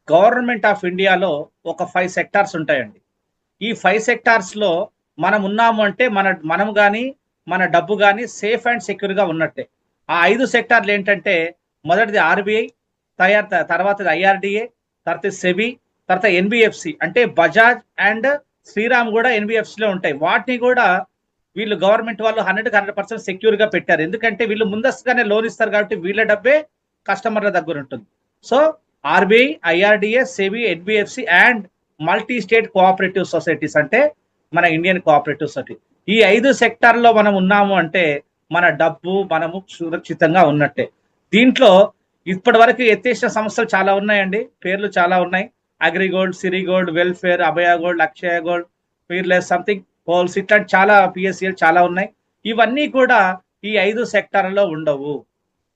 Government of ఇండియాలో ఒక 5 sectors ఉంటాయండి. ఈ 5 సెక్టార్స్ లో మనం ఉన్నాము అంటే మనం కానీ మన డబ్బు కానీ సేఫ్ అండ్ సెక్యూర్ గా ఉన్నట్టే. ఆ 5 సెక్టార్లు ఏంటంటే, మొదటిది ఆర్బీఐ, తర్వాత ఐఆర్డిఏ, తర్వాత సెబీ, తర్వాత ఎన్బిఎఫ్సి. అంటే బజాజ్ అండ్ శ్రీరామ్ కూడా ఎన్బిఎఫ్సి లో ఉంటాయి. వాటిని కూడా వీళ్ళు గవర్నమెంట్ వాళ్ళు 100% సెక్యూర్ గా పెట్టారు. ఎందుకంటే వీళ్ళు ముందస్తుగానే లోన్ ఇస్తారు కాబట్టి వీళ్ళ డబ్బే కస్టమర్ల దగ్గర ఉంటుంది. So RBI, IRDA, SEBI, NBFC and multi state cooperative societies అంటే మన ఇండియన్ కోఆపరేటివ్ సొసైటీ. ఈ 5 సెక్టార్లో మనం ఉన్నాము అంటే మన డబ్బు మనము సురక్షితంగా ఉన్నట్టే. దీంట్లో ఇప్పటి వరకు ఎత్తేసిన సంస్థలు చాలా ఉన్నాయండి, పేర్లు చాలా ఉన్నాయి. అగ్రిగోల్డ్, సిరిగోల్డ్, వెల్ఫేర్, అభయ గోల్డ్, అక్షయ గోల్డ్, పీర్లెస్ సంథింగ్ పోల్స్, ఇట్లాంటి చాలా పిఎస్సిఎల్ చాలా ఉన్నాయి. ఇవన్నీ కూడా ఈ 5 సెక్టార్లలో ఉండవు.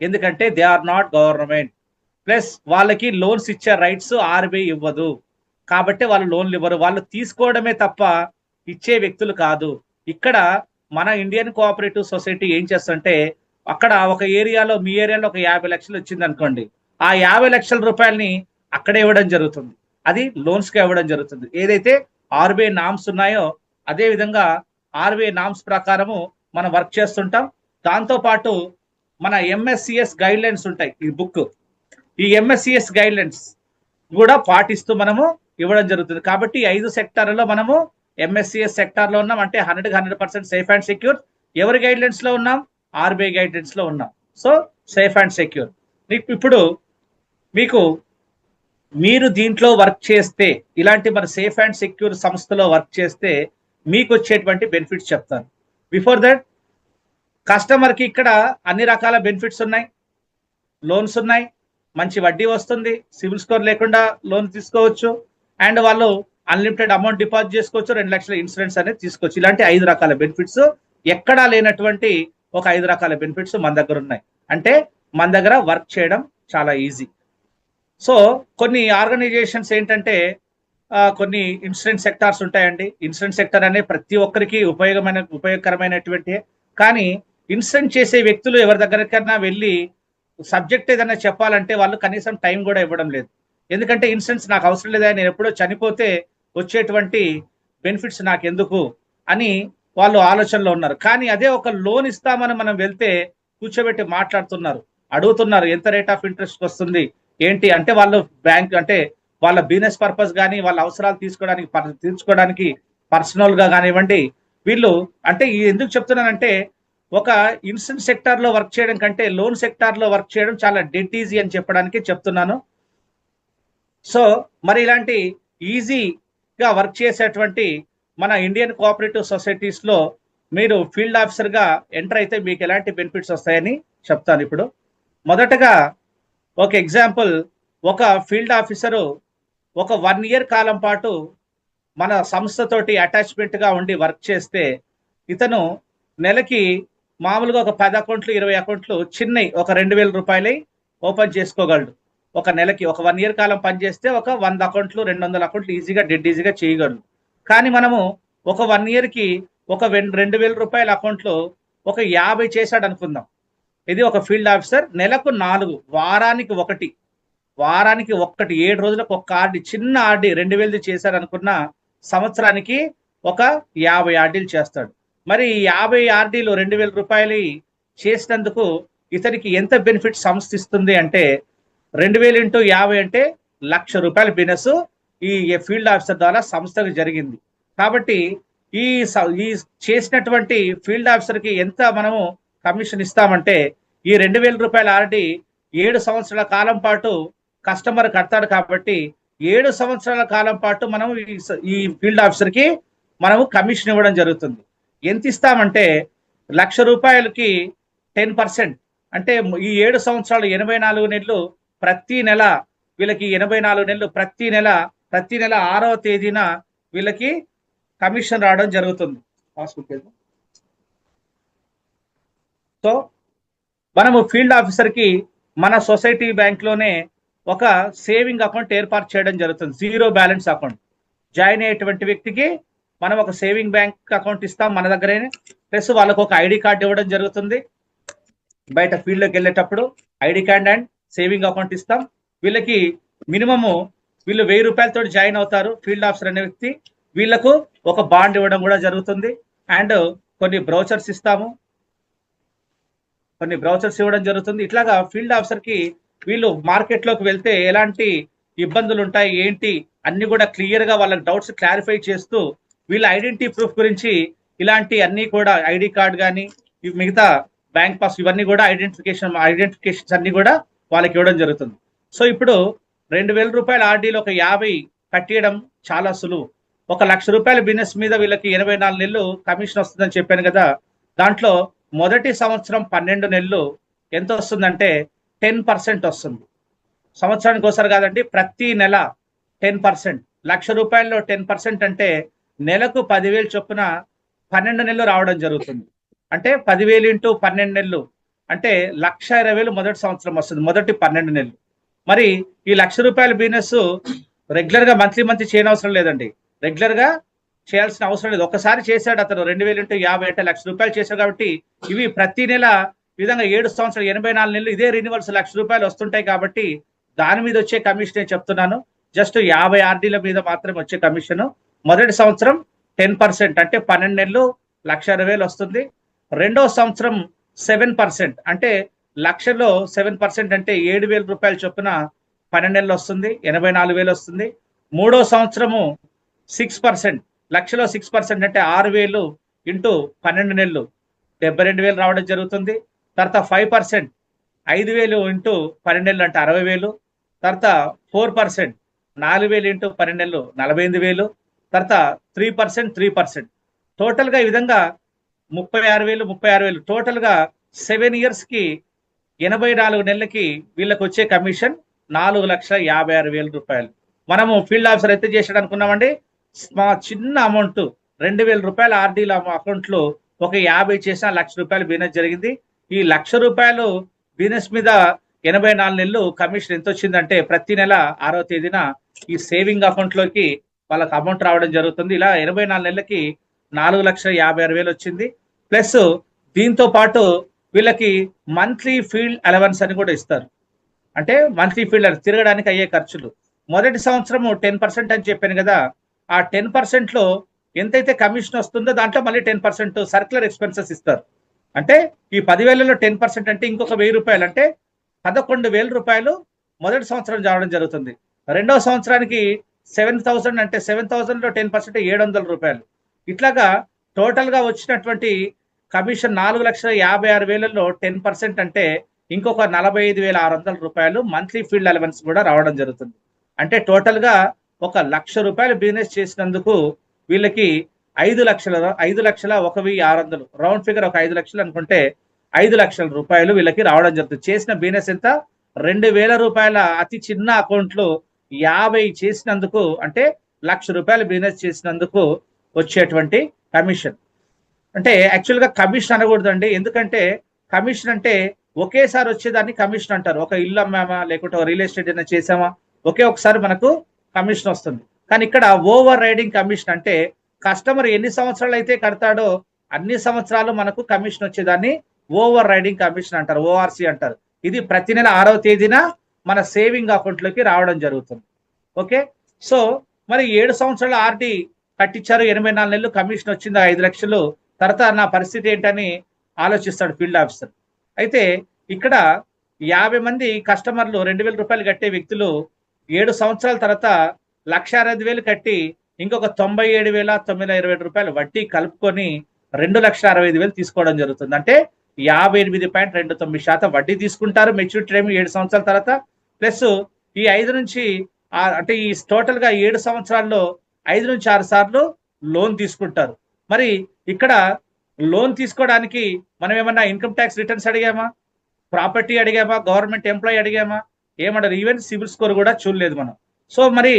ఎందుకంటే they are not government. Plus వాళ్ళకి లోన్స్ ఇచ్చే రైట్స్ ఆర్బీఐ ఇవ్వదు. కాబట్టి వాళ్ళు లోన్లు ఇవ్వరు, వాళ్ళు తీసుకోవడమే తప్ప ఇచ్చే వ్యక్తులు కాదు. ఇక్కడ మన ఇండియన్ కోఆపరేటివ్ సొసైటీ ఏం చేస్తుంటే, అక్కడ ఒక ఏరియాలో, మీ ఏరియాలో ఒక 50 లక్షలు వచ్చింది అనుకోండి, ఆ 50 లక్షల రూపాయలని అక్కడే ఇవ్వడం జరుగుతుంది. అది లోన్స్ గా ఇవ్వడం జరుగుతుంది. ఏదైతే ఆర్బీఐ నామ్స్ ఉన్నాయో అదే విధంగా ఆర్బీఐ నామ్స్ ప్రకారము మనం వర్క్ చేస్తుంటాం. దాంతో పాటు మన ఎంఎస్సిఎస్ గైడ్ లైన్స్ ఉంటాయి, ఈ బుక్. ఈ ఎంఎస్సిఎస్ గైడ్ లైన్స్ కూడా పాటిస్తూ మనము ఇవ్వడం జరుగుతుంది. కాబట్టి 5 సెక్టార్లలో మనము ఎంఎస్సిఎస్ సెక్టార్ లో ఉన్నాం, అంటే 100% సేఫ్ అండ్ సెక్యూర్. ఎవరి గైడ్ లైన్స్ లో ఉన్నాం? ఆర్బీఐ గైడ్ లైన్స్ లో ఉన్నాం. So safe and secure. ఇప్పుడు మీకు మీరు దీంట్లో వర్క్ చేస్తే, ఇలాంటి మన సేఫ్ అండ్ సెక్యూర్ సంస్థలో వర్క్ చేస్తే మీకు వచ్చేటువంటి బెనిఫిట్స్ చెప్తాను. బిఫోర్ దట్, కస్టమర్ కి ఇక్కడ అన్ని రకాల బెనిఫిట్స్ ఉన్నాయి. లోన్స్ ఉన్నాయి, మంచి వడ్డీ వస్తుంది, సివిల్ స్కోర్ లేకుండా లోన్ తీసుకోవచ్చు, అండ్ వాళ్ళు అన్లిమిటెడ్ అమౌంట్ డిపాజిట్ చేసుకోవచ్చు, 2 లక్షల ఇన్సూరెన్స్ అనేది తీసుకోవచ్చు. ఇలాంటి 5 రకాల బెనిఫిట్స్, ఎక్కడా లేనటువంటి ఒక 5 రకాల బెనిఫిట్స్ మన దగ్గర ఉన్నాయి. అంటే మన దగ్గర వర్క్ చేయడం చాలా ఈజీ. సో కొన్ని ఆర్గనైజేషన్స్ ఏంటంటే, కొన్ని ఇన్సూరెన్స్ సెక్టార్స్ ఉంటాయండి. ఇన్సూరెన్స్ సెక్టర్ అనేది ప్రతి ఒక్కరికి ఉపయోగకరమైనటువంటి, కానీ ఇన్సూరెన్స్ చేసే వ్యక్తులు ఎవరి దగ్గరకన్నా వెళ్ళి సబ్జెక్ట్ ఏదైనా చెప్పాలంటే వాళ్ళు కనీసం టైం కూడా ఇవ్వడం లేదు. ఎందుకంటే ఇన్సూరెన్స్ నాకు అవసరం లేదా, నేను ఎప్పుడో చనిపోతే వచ్చేటువంటి బెనిఫిట్స్ నాకు ఎందుకు అని వాళ్ళు ఆలోచనలో ఉన్నారు. కానీ అదే ఒక లోన్ ఇస్తామని మనం వెళ్తే కూర్చోబెట్టి మాట్లాడుతున్నారు, అడుగుతున్నారు ఎంత రేట్ ఆఫ్ ఇంట్రెస్ట్ వస్తుంది ఏంటి అంటే, వాళ్ళు బ్యాంక్ అంటే వాళ్ళ బిజినెస్ పర్పస్ కానీ వాళ్ళ అవసరాలు తీర్చుకోవడానికి పర్సనల్ గా కానివ్వండి. వీళ్ళు అంటే ఎందుకు చెప్తున్నానంటే, ఒక ఇన్సూరెన్స్ సెక్టార్ లో వర్క్ చేయడం కంటే లోన్ సెక్టార్ లో వర్క్ చేయడం చాలా డెడ్ ఈజీ అని చెప్పడానికి చెప్తున్నాను. సో మరి ఇలాంటి ఈజీగా వర్క్ చేసేటువంటి మన ఇండియన్ కోఆపరేటివ్ సొసైటీస్ లో మీరు ఫీల్డ్ ఆఫీసర్ గా ఎంటర్ అయితే మీకు ఎలాంటి బెనిఫిట్స్ వస్తాయని చెప్తాను. ఇప్పుడు మొదటగా ఒక ఎగ్జాంపుల్, ఒక ఫీల్డ్ ఆఫీసరు ఒక 1 ఇయర్ కాలం పాటు మన సంస్థతోటి అటాచ్మెంట్ గా ఉండి వర్క్ చేస్తే, ఇతను నెలకి మామూలుగా ఒక 10 అకౌంట్లు 20 అకౌంట్లు చిన్నవి ఒక 2,000 రూపాయలు ఓపెన్ చేసుకోగలడు. ఒక నెలకి ఒక 1 ఇయర్ కాలం పనిచేస్తే ఒక 100 అకౌంట్లు 200 అకౌంట్లు ఈజీగా డెడ్ ఈజీగా చేయగలడు. కానీ మనము ఒక 1 ఇయర్ కి ఒక 2,000 రూపాయల అకౌంట్లు ఒక 50 చేశాడు అనుకుందాం. ఇది ఒక ఫీల్డ్ ఆఫీసర్ నెలకు 4, వారానికి ఒకటి 7 రోజులకు ఒక ఆర్డీ, చిన్న ఆర్డీ 2,000 చేశాడు అనుకున్న సంవత్సరానికి ఒక 50 ఆర్డీలు చేస్తాడు. మరి 50 ఆర్డీలు 2,000 రూపాయలు చేసినందుకు ఇతనికి ఎంత బెనిఫిట్ సంస్థ ఇస్తుంది అంటే, 2,000 × 50 అంటే 1,00,000 రూపాయల బిజినెస్ ఈ ఫీల్డ్ ఆఫీసర్ ద్వారా సంస్థకు జరిగింది. కాబట్టి ఈ చేసినటువంటి ఫీల్డ్ ఆఫీసర్ కి ఎంత మనము కమిషన్ ఇస్తామంటే, ఈ 2,000 రూపాయల ఆర్డీ 7 సంవత్సరాల కాలం పాటు కస్టమర్ కడతాడు. కాబట్టి 7 సంవత్సరాల కాలం పాటు మనము ఈ ఫీల్డ్ ఆఫీసర్ కి మనము కమిషన్ ఇవ్వడం జరుగుతుంది. ఎంత ఇస్తామంటే, 1,00,000 రూపాయలకి 10%, అంటే ఈ 7 సంవత్సరాలు 84 నెలలు, ప్రతి నెల వీళ్ళకి 84 నెలలు, ప్రతి నెల 6వ తేదీన వీళ్ళకి కమిషన్ రావడం జరుగుతుంది. సో మనము ఫీల్డ్ ఆఫీసర్ కి మన సొసైటీ బ్యాంక్ లోనే ఒక సేవింగ్ అకౌంట్ ఏర్పాటు చేయడం జరుగుతుంది, 0 బ్యాలెన్స్ అకౌంట్. జాయిన్ అయ్యేటువంటి వ్యక్తికి మనం ఒక సేవింగ్ బ్యాంక్ అకౌంట్ ఇస్తాం మన దగ్గరే, ప్లస్ వాళ్ళకు ఒక ఐడి కార్డు ఇవ్వడం జరుగుతుంది. బయట ఫీల్డ్లోకి వెళ్ళేటప్పుడు ID card and saving account ఇస్తాం. వీళ్ళకి మినిమము వీళ్ళు 1000 రూపాయలతో జాయిన్ అవుతారు. ఫీల్డ్ ఆఫీసర్ అనే వ్యక్తి వీళ్ళకు ఒక బాండ్ ఇవ్వడం కూడా జరుగుతుంది. అండ్ కొన్ని బ్రౌచర్స్ ఇస్తాము, కొన్ని బ్రౌచర్స్ ఇవ్వడం జరుగుతుంది. ఇట్లాగా ఫీల్డ్ ఆఫీసర్ కి వీళ్ళు మార్కెట్ లోకి వెళ్తే ఎలాంటి ఇబ్బందులు ఉంటాయి ఏంటి అన్ని కూడా క్లియర్ గా వాళ్ళకి డౌట్స్ క్లారిఫై చేస్తూ వీళ్ళ ఐడెంటిటీ ప్రూఫ్ గురించి ఇలాంటి అన్ని కూడా ఐడి కార్డ్ కానీ మిగతా బ్యాంక్ పాస్ ఇవన్నీ కూడా ఐడెంటిఫికేషన్స్ అన్ని కూడా వాళ్ళకి ఇవ్వడం జరుగుతుంది. సో ఇప్పుడు 2000 రూపాయల ఆర్డీలో ఒక 50 కట్టేయడం చాలా సులువు. 1,00,000 రూపాయల బిజినెస్ మీద వీళ్ళకి 84 నెలలు కమిషన్ వస్తుందని చెప్పాను కదా. దాంట్లో మొదటి సంవత్సరం 12 నెలలు ఎంత వస్తుందంటే 10% వస్తుంది. సంవత్సరానికి ఒకసారి కాదండి, ప్రతి నెల 10%. 1,00,000 రూపాయల్లో 10% అంటే నెలకు 10,000 చొప్పున 12 నెలలు రావడం జరుగుతుంది. అంటే 10,000 ఇంటూ 12 నెలలు అంటే 1,20,000 మొదటి సంవత్సరం వస్తుంది, మొదటి 12 నెలలు. మరి ఈ 1,00,000 రూపాయల బిజినెస్ రెగ్యులర్ గా మంత్లీ చేయనవసరం లేదండి. రెగ్యులర్ గా చేయాల్సిన అవసరం లేదు. ఒకసారి చేశాడు అతను 2,000 ఇంటూ 50 అంటే 1,00,000 రూపాయలు చేశాడు. కాబట్టి ఇవి ప్రతి నెల ఈ విధంగా 7 సంవత్సరాలు 84 నెలలు ఇదే రెన్యువల్స్ 1,00,000 రూపాయలు వస్తుంటాయి. కాబట్టి దాని మీద వచ్చే కమిషన్ నేను చెప్తున్నాను. జస్ట్ 50 ఆర్డీల మీద మాత్రమే వచ్చే కమిషన్. మొదటి సంవత్సరం 10% అంటే 12 నెలలు 1,20,000 వస్తుంది. రెండో సంవత్సరం 7% అంటే 1,00,000లో 7% అంటే 7,000 రూపాయల చొప్పున 12 నెలలు వస్తుంది, 84,000 వస్తుంది. మూడో సంవత్సరము 6%, 1,00,000లో 6% అంటే 6,000 ఇంటూ 12 నెలలు 72,000 రావడం జరుగుతుంది. తర్వాత 5%, 5,000 ఇంటూ 12 నెలలు అంటే 60,000. తర్వాత 4%, 4,000 ఇంటూ 12 నెలలు 48,000. తర్వాత 3%, టోటల్ గా ఈ విధంగా 36,000 టోటల్ గా 7 ఇయర్స్ కి 84 నెలలకి వీళ్ళకి వచ్చే కమిషన్ 4,56,000 రూపాయలు. మనము ఫీల్డ్ ఆఫీసర్ అయితే చేసాడు అనుకున్నామండి, మా చిన్న అమౌంట్ 2,000 రూపాయల ఆర్డీల అకౌంట్ లో ఒక 50 చేసిన 1,00,000 రూపాయలు బిజినెస్ జరిగింది. ఈ 1,00,000 రూపాయలు బిజినెస్ మీద 84 నెలలు కమిషన్ ఎంత వచ్చిందంటే ప్రతి నెల 6వ తేదీన ఈ సేవింగ్ అకౌంట్ లోకి వాళ్ళకి అమౌంట్ రావడం జరుగుతుంది. ఇలా 84 నెలలకి 4,56,000 వచ్చింది. ప్లస్ దీంతో పాటు వీళ్ళకి మంత్లీ ఫీల్డ్ అలవెన్స్ అని కూడా ఇస్తారు. అంటే మంత్లీ ఫీల్డ్ తిరగడానికి అయ్యే ఖర్చులు. మొదటి సంవత్సరం 10% అని చెప్పాను కదా, ఆ 10% లో ఎంతైతే కమిషన్ వస్తుందో దాంట్లో మళ్ళీ 10% సర్క్యులర్ ఎక్స్పెన్సెస్ ఇస్తారు. అంటే ఈ 10,000లో 10% అంటే ఇంకొక 1,000 రూపాయలు అంటే 11,000 రూపాయలు మొదటి సంవత్సరం రావడం జరుగుతుంది. రెండవ సంవత్సరానికి 7,000 అంటే 7,000లో 10% 700 రూపాయలు. ఇట్లాగా టోటల్ గా వచ్చినటువంటి కమిషన్ 4,56,000లో 10% అంటే ఇంకొక 45,600 రూపాయలు మంత్లీ ఫీల్డ్ అలవెన్స్ కూడా రావడం జరుగుతుంది. అంటే టోటల్ గా 1,00,000 రూపాయలు బిజినెస్ చేసినందుకు వీళ్ళకి 5,01,600 రౌండ్ ఫిగర్ ఒక 5,00,000 అనుకుంటే 5,00,000 రూపాయలు వీళ్ళకి రావడం జరుగుతుంది. చేసిన బిజినెస్ ఎంత? 2,000 రూపాయల అతి చిన్న అకౌంట్ లో 50 చేసినందుకు అంటే 1,00,000 రూపాయలు బిజినెస్ చేసినందుకు వచ్చేటువంటి కమిషన్. అంటే యాక్చువల్ గా కమిషన్ అనకూడదండి, ఎందుకంటే కమిషన్ అంటే ఒకేసారి వచ్చేదాన్ని కమిషన్ అంటారు. ఒక ఇల్లు అమ్మామా లేకుంటే రియల్ ఎస్టేట్ ఏదైనా చేసామా ఒకే ఒకసారి మనకు కమిషన్ వస్తుంది. కానీ ఇక్కడ ఓవర్ రైడింగ్ కమిషన్ అంటే కస్టమర్ ఎన్ని సంవత్సరాలు అయితే కడతాడో అన్ని సంవత్సరాలు మనకు కమిషన్ వచ్చేదాన్ని ఓవర్ రైడింగ్ కమిషన్ అంటారు, ఓఆర్సి అంటారు. ఇది ప్రతి నెల 6వ తేదీన మన సేవింగ్ అకౌంట్ లోకి రావడం జరుగుతుంది. ఓకే, సో మరి 7 సంవత్సరాల ఆర్డీ కట్టించారు, 84 నెలలు కమిషన్ వచ్చింది 5,00,000. తర్వాత నా పరిస్థితి ఏంటని ఆలోచిస్తాడు ఫీల్డ్ ఆఫీసర్. అయితే ఇక్కడ 50 మంది కస్టమర్లు 2,000 రూపాయలు కట్టే వ్యక్తులు 7 సంవత్సరాల తర్వాత 1,60,000 కట్టి ఇంకొక 97,920 రూపాయలు వడ్డీ కలుపుకొని 2,65,000 తీసుకోవడం జరుగుతుంది. అంటే 58.29% వడ్డీ తీసుకుంటారు. మెచ్యూరిటీ టైం 7 సంవత్సరాల తర్వాత ప్లస్ ఈ 5 నుంచి అంటే ఈ టోటల్ గా 7 సంవత్సరాల్లో 5 నుంచి 6 సార్లు లోన్ తీసుకుంటారు. మరి ఇక్కడ లోన్ తీసుకోవడానికి మనం ఏమన్నా ఇన్కమ్ ట్యాక్స్ రిటర్న్స్ అడిగామా, ప్రాపర్టీ అడిగామా, గవర్నమెంట్ ఎంప్లాయీ అడిగామా, ఏమన్నారు? ఈవెన్ సిబిల్ స్కోర్ కూడా చూడలేదు మనం. సో మరి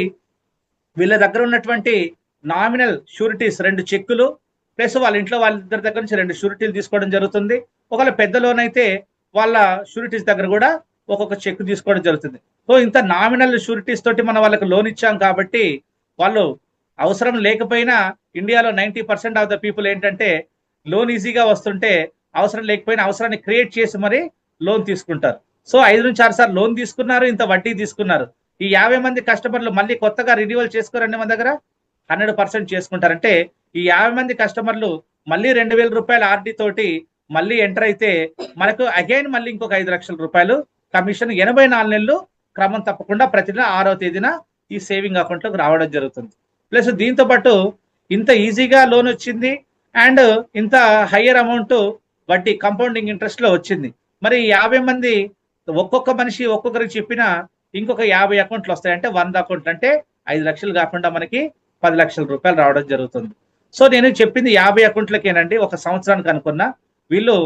వీళ్ళ దగ్గర ఉన్నటువంటి నామినల్ షూరిటీస్ 2 చెక్కులు ప్లస్ వాళ్ళ ఇంట్లో వాళ్ళిద్దరి దగ్గర నుంచి 2 షూరిటీలు తీసుకోవడం జరుగుతుంది. ఒకవేళ పెద్ద లోన్ అయితే వాళ్ళ షూరిటీస్ దగ్గర కూడా ఒక్కొక్క చెక్ తీసుకోవడం జరుగుతుంది. సో ఇంత నామినల్ షూరిటీస్ తోటి మనం వాళ్ళకి లోన్ ఇచ్చాం కాబట్టి వాళ్ళు అవసరం లేకపోయినా ఇండియాలో 90% ఆఫ్ ద పీపుల్ ఏంటంటే లోన్ ఈజీగా వస్తుంటే అవసరం లేకపోయినా అవసరాన్ని క్రియేట్ చేసి మరి లోన్ తీసుకుంటారు. సో 5 నుంచి 6 సార్లు లోన్ తీసుకున్నారు, ఇంత వడ్డీ తీసుకున్నారు. ఈ 50 మంది కస్టమర్లు మళ్ళీ కొత్తగా రిన్యూవల్ చేసుకోరండి మన దగ్గర? 100% చేసుకుంటారంటే ఈ 50 మంది కస్టమర్లు మళ్ళీ 2000 రూపాయల ఆర్డీ తోటి మళ్ళీ ఎంటర్ అయితే మనకు అగైన్ మళ్ళీ ఇంకొక 5 లక్షల రూపాయలు కమిషన్ 84 నెలలు క్రమం తప్పకుండా ప్రతి నెల 6వ తేదీన ఈ సేవింగ్ అకౌంట్ లోకి రావడం జరుగుతుంది. ప్లస్ దీంతో పాటు ఇంత ఈజీగా లోన్ వచ్చింది అండ్ ఇంత హయ్యర్ అమౌంట్ వడ్డీ కంపౌండింగ్ ఇంట్రెస్ట్ లో వచ్చింది. మరి 50 మంది ఒక్కొక్క మనిషి ఒక్కొక్కరికి చెప్పినా ఇంకొక 50 అకౌంట్లు వస్తాయి. అంటే 100 అకౌంట్లు అంటే 5 లక్షలు కాకుండా మనకి 10 లక్షల రూపాయలు రావడం జరుగుతుంది. సో నేను చెప్పింది 50 అకౌంట్లకేనండి. ఒక సంవత్సరానికి అనుకున్నా వీళ్ళు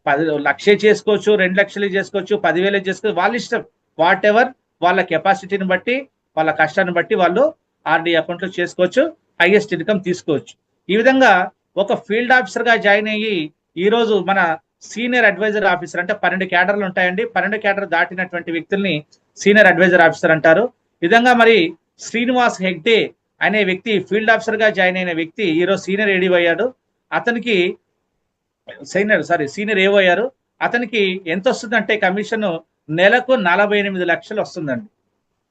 10 లక్షే చేసుకోవచ్చు, 2 లక్షలు చేసుకోవచ్చు, 10,000 చేసుకోవచ్చు, వాళ్ళ ఇష్టం. వాట్ ఎవర్ వాళ్ళ కెపాసిటీని బట్టి వాళ్ళ కష్టాన్ని బట్టి వాళ్ళు ఆర్డీ అకౌంట్లో చేసుకోవచ్చు, హైయెస్ట్ ఇన్కమ్ తీసుకోవచ్చు. ఈ విధంగా ఒక ఫీల్డ్ ఆఫీసర్ గా జాయిన్ అయ్యి ఈ రోజు మన సీనియర్ అడ్వైజర్ ఆఫీసర్ అంటే 12 క్యాడర్లు ఉంటాయండి. 12 క్యాడర్ దాటినటువంటి వ్యక్తుల్ని సీనియర్ అడ్వైజర్ ఆఫీసర్ అంటారు. విధంగా మరి శ్రీనివాస్ హెగ్డే అనే వ్యక్తి ఫీల్డ్ ఆఫీసర్ గా జాయిన్ అయిన వ్యక్తి ఈరోజు సీనియర్ ఏడీ అయ్యాడు. అతనికి సీనియర్ ఏవో అయ్యారు. అతనికి ఎంత వస్తుందంటే కమిషన్ నెలకు 48 లక్షలు వస్తుందండి.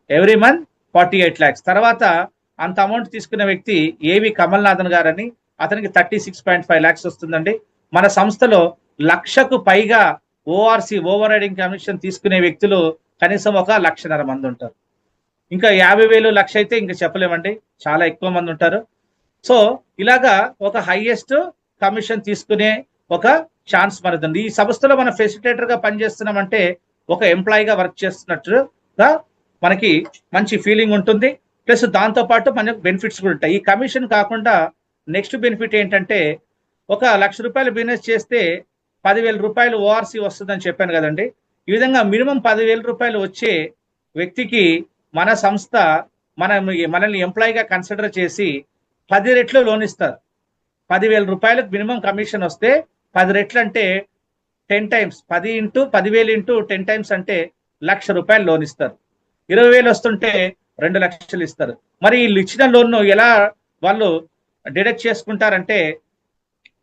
Every month 48 lakhs. తర్వాత అంత అమౌంట్ తీసుకున్న వ్యక్తి ఏవి కమల్నాథన్ గారని, అతనికి 36.5 lakhs వస్తుందండి. మన సంస్థలో 1,00,000కు పైగా ఓఆర్సి ఓవర్ రైడింగ్ కమిషన్ తీసుకునే వ్యక్తులు కనీసం 1,50,000 మంది ఉంటారు. ఇంకా 50,000 లక్ష అయితే ఇంకా చెప్పలేమండి, చాలా ఎక్కువ మంది ఉంటారు. సో ఇలాగా ఒక హైయెస్ట్ కమిషన్ తీసుకునే ఒక ఛాన్స్ మనది. ఈ సంస్థలో మనం ఫెసిలిటేటర్ గా పనిచేస్తున్నామంటే ఒక ఎంప్లాయీగా వర్క్ చేస్తున్నట్టుగా మనకి మంచి ఫీలింగ్ ఉంటుంది. ప్లస్ దాంతో పాటు మనకు బెనిఫిట్స్ కూడా ఉంటాయి. ఈ కమిషన్ కాకుండా నెక్స్ట్ బెనిఫిట్ ఏంటంటే ఒక 1,00,000 రూపాయలు బిజినెస్ చేస్తే 10,000 రూపాయలు ఓఆర్సీ వస్తుందని చెప్పాను కదండి. ఈ విధంగా మినిమం 10,000 రూపాయలు వచ్చే వ్యక్తికి మన సంస్థ మనల్ని ఎంప్లాయీగా కన్సిడర్ చేసి 10 రెట్లు లోన్ ఇస్తారు. 10,000 రూపాయలకు మినిమం కమిషన్ వస్తే 10 రెట్లు అంటే 10 times 10 ఇంటూ 10,000 ఇంటూ 10 times అంటే 1,00,000 రూపాయలు లోన్ ఇస్తారు. 20,000 వస్తుంటే 2 లక్షలు ఇస్తారు. మరి వీళ్ళు ఇచ్చిన లోన్ ఎలా వాళ్ళు డిడక్ట్ చేసుకుంటారంటే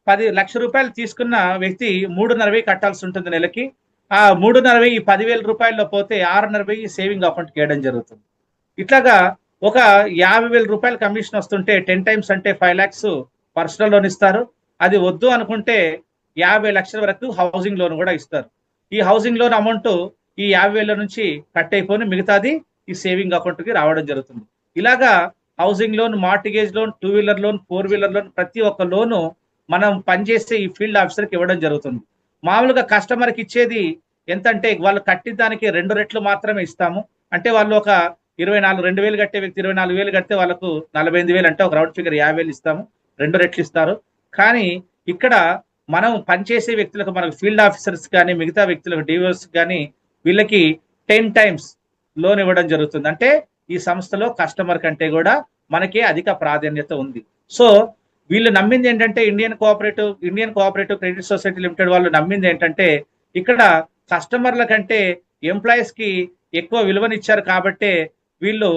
10 లక్షల రూపాయలు తీసుకున్న వ్యక్తి 3.5 కట్టాల్సి ఉంటుంది నెలకి. ఆ 3.5 ఈ 10,000 రూపాయల్లో పోతే 6.5 సేవింగ్ అకౌంట్కి వేయడం జరుగుతుంది. ఇట్లాగా ఒక 50,000 రూపాయలు కమిషన్ వస్తుంటే 10 times అంటే 5 lakhs పర్సనల్ లోన్ ఇస్తారు. అది వద్దు అనుకుంటే 50 లక్షల వరకు హౌసింగ్ లోన్ కూడా ఇస్తారు. ఈ హౌసింగ్ లోన్ అమౌంట్ ఈ 50,000 నుంచి కట్ అయిపోయి మిగతాది ఈ సేవింగ్ అకౌంట్కి రావడం జరుగుతుంది. ఇలాగా housing loan, mortgage loan, 2 wheeler loan, 4 wheeler loan ప్రతి ఒక్క లోను మనం పనిచేసే ఈ ఫీల్డ్ ఆఫీసర్కి ఇవ్వడం జరుగుతుంది. మామూలుగా కస్టమర్కి ఇచ్చేది ఎంతంటే వాళ్ళు కట్టిన దానికి 2 రెట్లు మాత్రమే ఇస్తాము. అంటే వాళ్ళు ఒక 2,000 కట్టే వ్యక్తి 24,000 కడితే వాళ్ళకు 48,000 అంటే ఒక రౌండ్ ఫిగర్ 50,000 ఇస్తాము, 2 రెట్లు ఇస్తారు. కానీ ఇక్కడ మనం పనిచేసే వ్యక్తులకు మనకు ఫీల్డ్ ఆఫీసర్స్ కానీ మిగతా వ్యక్తులకు డివోర్స్ కానీ వీళ్ళకి 10 times లోన్ ఇవ్వడం జరుగుతుంది. అంటే ఈ సంస్థలో కస్టమర్ కంటే కూడా మనకే అధిక ప్రాధాన్యత ఉంది. సో వీళ్ళు నమ్మింది ఏంటంటే Indian cooperative credit society limited వాళ్ళు నమ్మింది ఏంటంటే ఇక్కడ కస్టమర్ల కంటే ఎంప్లాయీస్ కి ఎక్కువ విలువనిచ్చారు కాబట్టే వీళ్ళు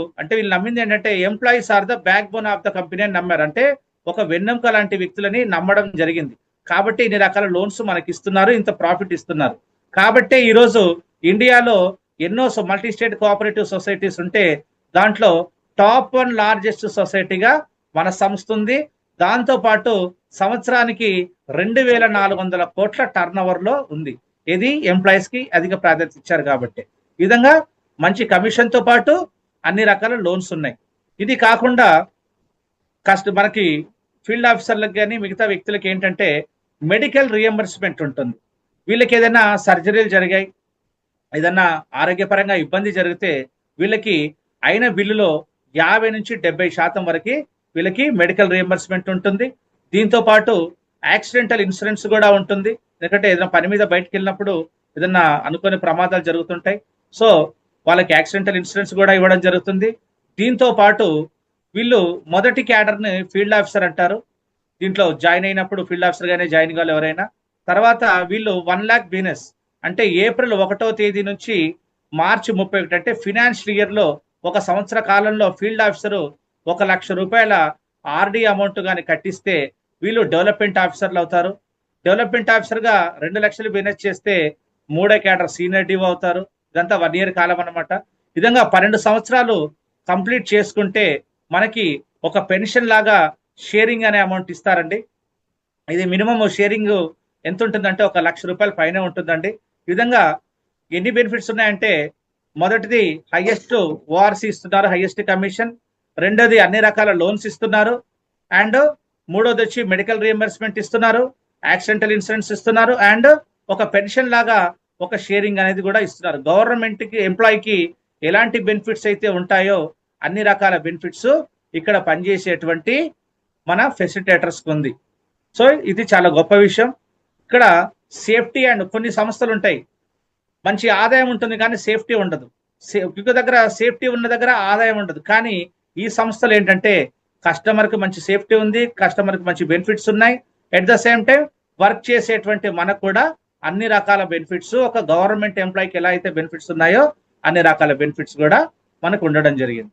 నమ్మింది ఏంటంటే employees are the backbone of the company అని నమ్మారు. అంటే ఒక వెన్నెముక లాంటి వ్యక్తులని నమ్మడం జరిగింది కాబట్టి ఇన్ని రకాల లోన్స్ మనకి ఇస్తున్నారు, ఇంత ప్రాఫిట్ ఇస్తున్నారు. కాబట్టే ఈరోజు ఇండియాలో ఎన్నో మల్టీ స్టేట్ కోఆపరేటివ్ సొసైటీస్ ఉంటే దాంట్లో టాప్ 1 లార్జెస్ట్ సొసైటీగా మన సంస్థ ఉంది. దాంతో పాటు సంవత్సరానికి 2,400 కోట్ల టర్న్ ఓవర్ లో ఉంది. ఇది ఎంప్లాయీస్ కి అధిక ప్రాధాన్యత ఇచ్చారు కాబట్టి ఈ విధంగా మంచి కమిషన్ తో పాటు అన్ని రకాల లోన్స్ ఉన్నాయి. ఇది కాకుండా మనకి ఫీల్డ్ ఆఫీసర్లకు కానీ మిగతా వ్యక్తులకి ఏంటంటే మెడికల్ రియంబర్స్మెంట్ ఉంటుంది. వీళ్ళకి ఏదైనా సర్జరీలు జరిగాయి, ఏదన్నా ఆరోగ్యపరంగా ఇబ్బంది జరిగితే వీళ్ళకి అయిన బిల్లులో 50 నుంచి 70% వరకు వీళ్ళకి మెడికల్ రియంబర్స్మెంట్ ఉంటుంది. దీంతో పాటు యాక్సిడెంటల్ ఇన్సూరెన్స్ కూడా ఉంటుంది. ఎందుకంటే ఏదైనా పని మీద బయటకు వెళ్ళినప్పుడు ఏదన్నా అనుకోని ప్రమాదాలు జరుగుతుంటాయి. సో వాళ్ళకి యాక్సిడెంటల్ ఇన్సూరెన్స్ కూడా ఇవ్వడం జరుగుతుంది. దీంతో పాటు వీళ్ళు మొదటి క్యాడర్ని ఫీల్డ్ ఆఫీసర్ అంటారు. దీంట్లో జాయిన్ అయినప్పుడు ఫీల్డ్ ఆఫీసర్ గానే జాయిన్ కావాలి ఎవరైనా. తర్వాత వీళ్ళు 1 lakh బిజినెస్ అంటే ఏప్రిల్ 1వ తేదీ నుంచి మార్చి 31 అంటే ఫినాన్షియల్ ఇయర్ లో ఒక సంవత్సర కాలంలో ఫీల్డ్ ఆఫీసర్ 1,00,000 రూపాయల ఆర్డీ అమౌంట్ కానీ కట్టిస్తే వీళ్ళు డెవలప్మెంట్ ఆఫీసర్లు అవుతారు. డెవలప్మెంట్ ఆఫీసర్ గా 2 లక్షలు బిజినెస్ చేస్తే 3వ క్యాడర్ సీనియర్ డివో అవుతారు. ఇదంతా 1 year కాలం అనమాట. విధంగా 12 సంవత్సరాలు కంప్లీట్ చేసుకుంటే మనకి ఒక పెన్షన్ లాగా షేరింగ్ అనే అమౌంట్ ఇస్తారండి. ఇది మినిమం షేరింగ్ ఎంత ఉంటుందంటే 1,00,000 రూపాయల పైన ఉంటుందండి. ఈ విధంగా ఎన్ని బెనిఫిట్స్ ఉన్నాయంటే, మొదటిది హైయెస్ట్ ఓఆర్సీ ఇస్తున్నారు, హైయెస్ట్ కమిషన్. రెండోది అన్ని రకాల లోన్స్ ఇస్తున్నారు. అండ్ మూడోది వచ్చి మెడికల్ రియంబర్స్మెంట్ ఇస్తున్నారు, యాక్సిడెంటల్ ఇన్సూరెన్స్ ఇస్తున్నారు. అండ్ ఒక పెన్షన్ లాగా ఒక షేరింగ్ అనేది కూడా ఇస్తున్నారు. గవర్నమెంట్ కి ఎంప్లాయీకి ఎలాంటి బెనిఫిట్స్ అయితే ఉంటాయో అన్ని రకాల బెనిఫిట్స్ ఇక్కడ పనిచేసేటువంటి మన ఫెసిలిటేటర్స్ ఉంది. సో ఇది చాలా గొప్ప విషయం. ఇక్కడ సేఫ్టీ అండ్ కొన్ని సంస్థలు ఉంటాయి, మంచి ఆదాయం ఉంటుంది కానీ సేఫ్టీ ఉండదు. ఇంకో దగ్గర సేఫ్టీ ఉన్న దగ్గర ఆదాయం ఉండదు. కానీ ఈ సంస్థలు ఏంటంటే కస్టమర్ కి మంచి సేఫ్టీ ఉంది, కస్టమర్ కి మంచి బెనిఫిట్స్ ఉన్నాయి. At the same time work చేసేటువంటి మనకు కూడా అన్ని రకాల బెనిఫిట్స్, ఒక గవర్నమెంట్ ఎంప్లాయీకి ఎలా అయితే బెనిఫిట్స్ ఉన్నాయో అన్ని రకాల బెనిఫిట్స్ కూడా మనకు ఉండడం జరిగింది.